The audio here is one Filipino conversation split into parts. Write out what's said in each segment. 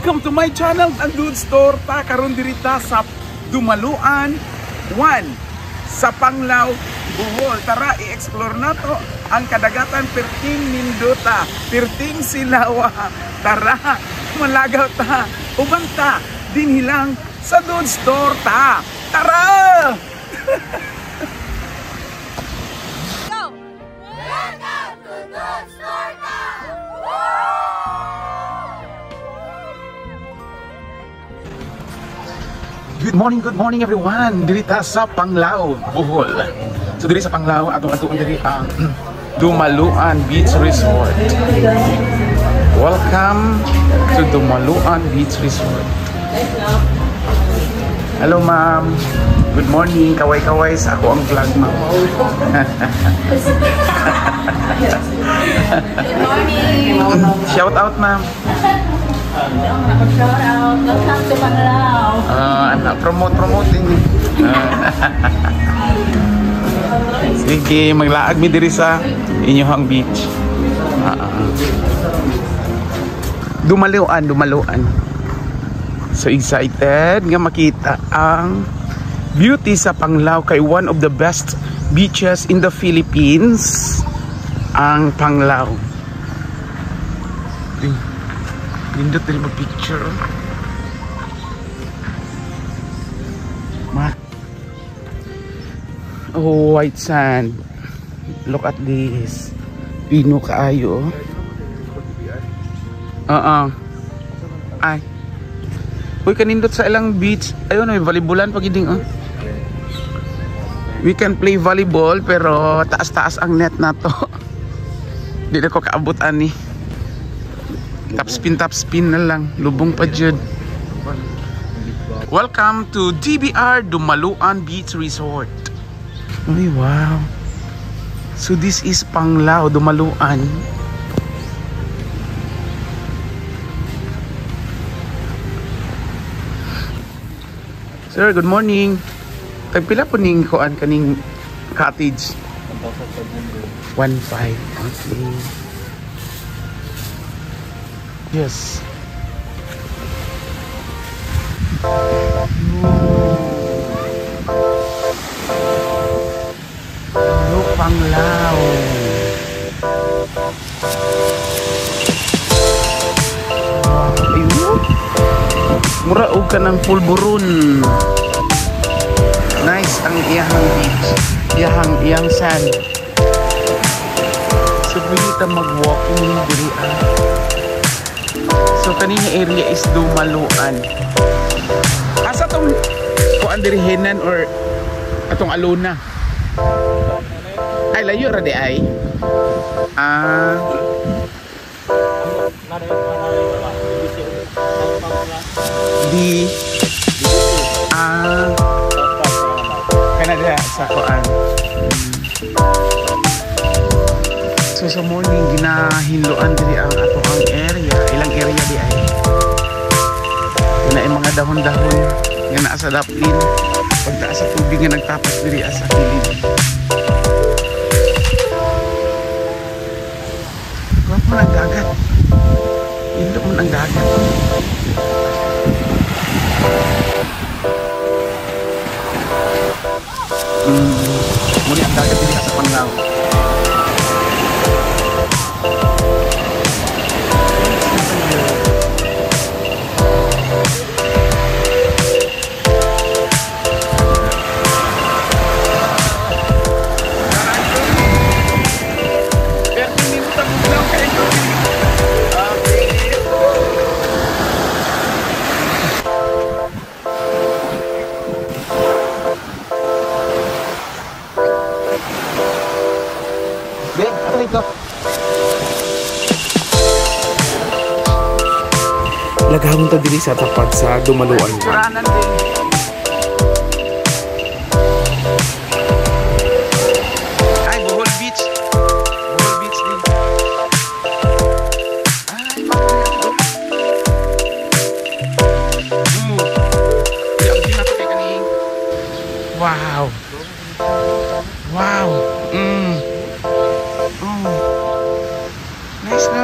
Welcome to my channel, ang Dudes Torta. Karon dirita sa Dumaluan 1 sa Panglao, Bohol. Tara, i-explore na to ang kadagatan perting Mindota, perting Silawa. Tara, malagaw ta, ubanta, dinhilang sa Dudes Torta. Tara! Welcome to Dudes Torta! Good morning everyone. Diri ta sa Panglao, Bohol. So diri sa Panglao atong diri ang Dumaluan Beach Resort. Welcome to Dumaluan Beach Resort. Hello ma'am. Good morning. Kaway-kaway sa ako ang vlog ma'am. Good morning! Shout out ma'am. Shout out! Welcome to Panglao! Promoting. Sige, maglaag mi diri sa inyong beach. Dumaluan. So excited nga makita ang beauty sa Panglao, kay one of the best beaches in the Philippines, ang Panglao. Lindot din mag-picture. Oh, white sand. Look at this. Pino kaayo. Ay. Uy, kanindot sa ilang beach. Ayun, may volleyballan pagiding. We can play volleyball pero taas-taas ang net na to. Di na ko kaabot ani. Top spin na lang. Lubong pa jud. Welcome to DBR Dumaluan Beach Resort. Ay, wow. So this is Panglao, Dumaluan. Sir, good morning. Tagpila po ning kuan kaning cottage? 1,500. Okay. Yes. Panglao. Ayun. Mura og ka ng pulburon. Nice ang iyang beach. Iyang sand. So pwede ta mag-walking diri. So kanina area is Dumaluan. Asa tong kuan diri Henan or atong Alona? Ay layo ra di ay. Kanada sa kuan. So sa morning ginahinluan diri ang atong area, ilang area di ay. Kuna mga dahon-dahon nga naa sa daplin. Pagtaas sa tubig nga nagtapos diri sa kilid. Guwapo ng dagat. Indot mo ng dagat. Muli ang dagat diri sa Panglao. Lagahon ta diri sa tapat sa Dumaluan. Puranan din. Ay, Bohol Beach. Bohol Beach din. Ay, wow. Wow. Nice na.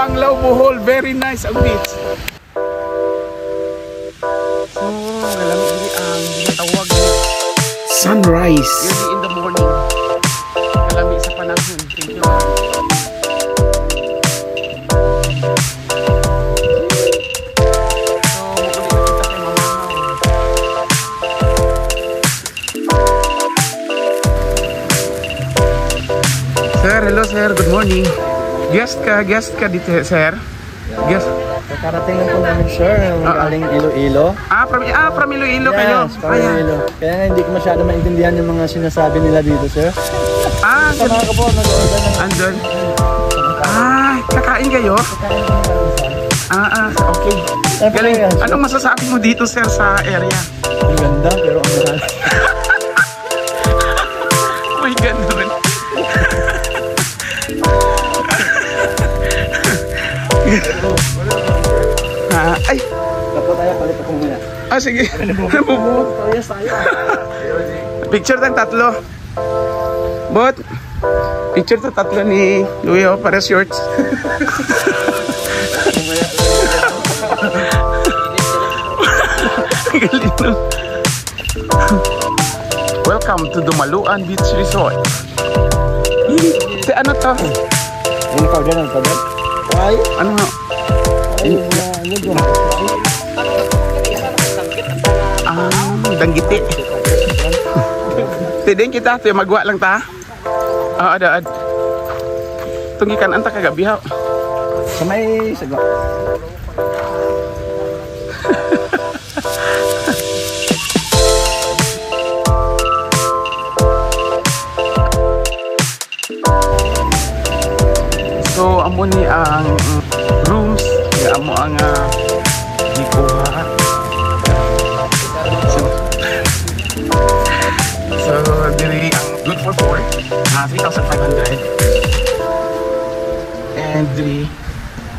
Panglao, Bohol. Very nice ang beach. So, malamig diri ang ginatawag sunrise. Early in the morning. Malamig sa panahon. Thank you. Sir, hello sir, good morning. Guest ka dito sir. Guest. Kakarating lang po namin sir, galing Iloilo. From Iloilo kayo. Yes, from Iloilo. Kaya nga hindi ko masyado maintindihan yung mga sinasabi nila dito sir. Sama ko po, nag-order ng andun. Kakain kayo? Okay. Galing. Anong masasabi mo dito sir sa area? Ang ganda, pero ang mahal. Oh my God naman. Ay! Dapat tayo, palit ako muna. Sige. Yes, tayo. Picture tayong tatlo. Bot, picture to tatlo ni Louie, para shorts. Welcome to Dumaluan Beach Resort. Ano to? Ano ka dyan? Ay? Ano nga? Danggiti. Tideng kita, tayo magwa lang ta. Ada. Tunggikan anta kagabihaw. Sa may sago. So, amo ni ang rooms, ya amo ang gikuha. So, diri ang good for 4, 3,500. And diri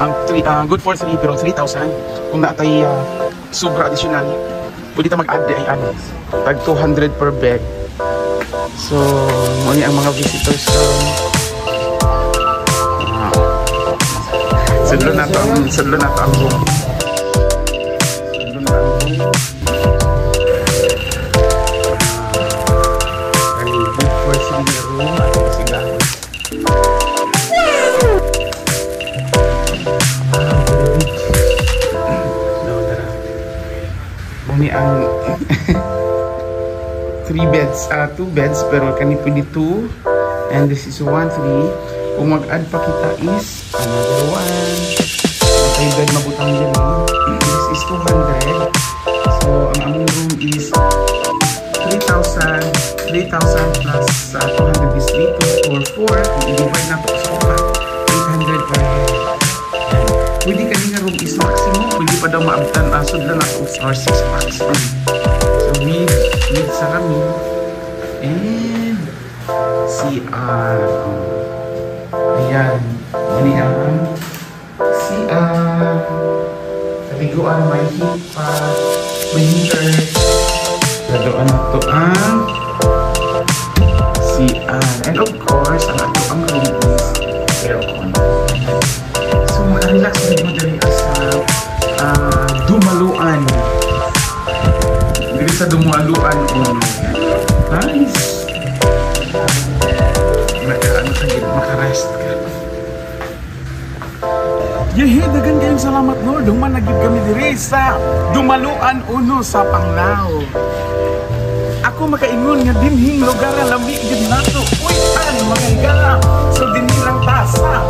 ang good for 3 pero 3,000. Kung natay sobra additional, pwede ta mag-add ay tag 200 per bed. So, mo ni ang mga visitors so Sedlo na to ang room. Sedlo na ang room. Good for 3 room at sila. Muni ang 3 beds, 2 beds pero kani pwede 2 and this is 1, 3. Kung mag-add pa kita is another 1. Okay, bed mabutang din. This is 200. So, ang among room is 3,000 plus 200 is 3 or 4. Kung i-divide na ito sa upat, 800 per head. Pwede kanina room is maximum. Pwede pa daw maabtan. Sudlan na ito or 6 packs. So, with sa kami. And CR. Ayan, muli ang CR. Kaliguan, may heat pa, may heater. Ladoan na ito ang CR. And of course, ang ato ang room is aircon. So, makarelax na mo dali sa Dumaluan. Dili sa Dumaluan. Nice. Makarest ka. Yehe, dagan kayong salamat Lord. Human nagib kami diri sa Dumaluan Uno sa Panglao. Ako makaingon nga dinhing lugar ang lamig gid nato. Uy, mga igala. So dinhi lang ta sa